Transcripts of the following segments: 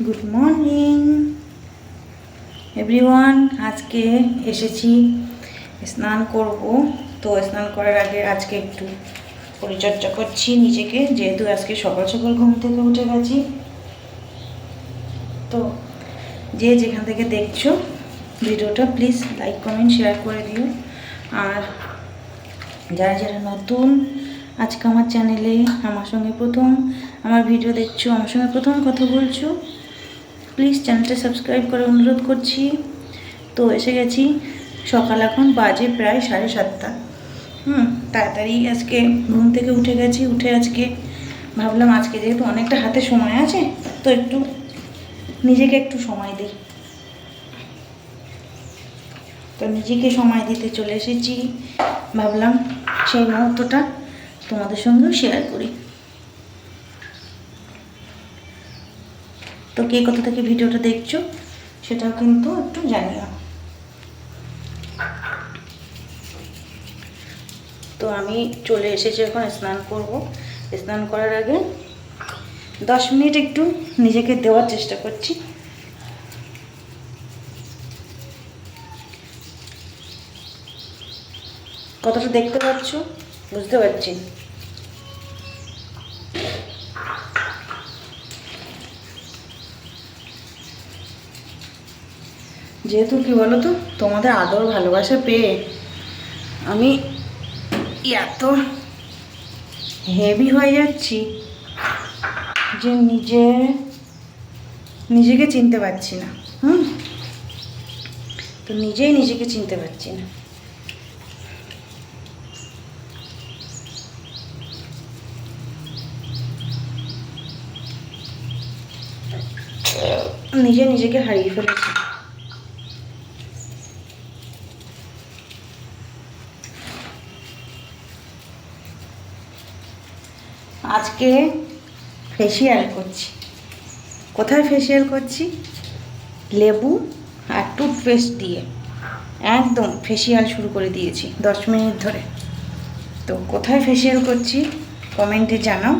Good morning everyone. আজকে এসেছি স্নান করব। তো স্নান করার আগে আজকে একটু পরিচর্যা করছি নিজেকে, যেহেতু আজকে সকাল সকাল ঘুম থেকে উঠে গেছি। তো যে যেখান থেকে দেখছো ভিডিওটা প্লিজ লাইক কমেন্ট শেয়ার করে দিও। আর যারা যারা নতুন আজকে আমার চ্যানেলে আমার সঙ্গে প্রথম আমার ভিডিও দেখছো, আমার সঙ্গে প্রথম কথা বলছো, প্লিজ চ্যানেলটা সাবস্ক্রাইব করে অনুরোধ করছি। তো এসে গেছি, সকাল এখন বাজে প্রায় 7:30। তাড়াতাড়ি আজকে ঘুম থেকে উঠে গেছি। উঠে আজকে ভাবলাম আজকে যেহেতু অনেকটা হাতে সময় আছে, তো একটু নিজেকে একটু সময় দিই। তো নিজেকে সময় দিতে চলে এসেছি, ভাবলাম সেই মুহূর্তটা তোমাদের সঙ্গেও শেয়ার করি। তো কে কোথা থেকে ভিডিওটা দেখছো সেটাও কিন্তু একটু জানিও। তো আমি চলে এসেছি, এখন স্নান করব। স্নান করার আগে 10 মিনিট একটু নিজেকে দেওয়ার চেষ্টা করছি। কতটা দেখতে পাচ্ছ বুঝতে পারছি। যেহেতু কি বলো তো, তোমাদের আদর ভালোবাসা পেয়ে আমি এত হেভি হয়ে যাচ্ছি যে নিজেকে চিনতে পারছি না। তো নিজেই নিজেকে চিনতে পারছি না। নিজেকে হারিয়ে ফেলেছি। আজকে ফেসিয়াল করছি। কোথায় ফেসিয়াল করছি? লেবু আর টুথপেস্ট দিয়ে একদম ফেসিয়াল শুরু করে দিয়েছি 10 মিনিট ধরে। তো কোথায় ফেসিয়াল করছি কমেন্টে জানাও।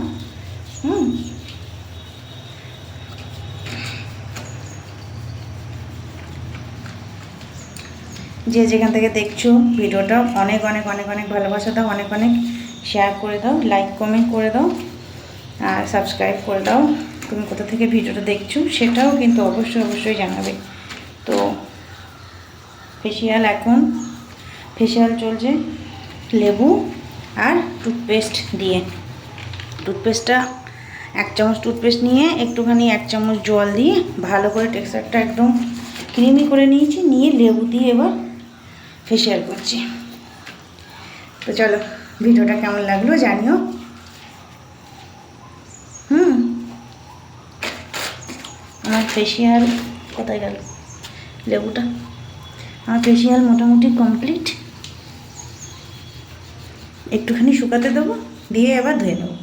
যে যেখান থেকে দেখছো ভিডিওটা অনেক অনেক অনেক অনেক ভালোবাসা দাও, অনেক অনেক শেয়ার করে দাও, লাইক কমেন্ট করে দাও, আর সাবস্ক্রাইব করে দাও। তুমি কোথা থেকে ভিডিওটা দেখছো সেটাও কিন্তু অবশ্যই জানাবে। তো ফেসিয়াল চলছে লেবু আর টুথপেস্ট দিয়ে। টুথপেস্টটা 1 চামচ টুথপেস্ট নিয়ে একটুখানি 1 চামচ জল দিয়ে ভালো করে টেক্সচারটা একদম ক্রিমি করে নিয়েছি। নিয়ে লেবু দিয়ে এবার ফেসিয়াল করছি। তো চলো ভিডিওটা কেমন লাগলো জানিও। আমার ফেসিয়াল কোথায় গেল লেবুটা? আমার ফেসিয়াল মোটামুটি কমপ্লিট। একটুখানি শুকাতে দেবো, দিয়ে এবার ধুয়ে নেবো।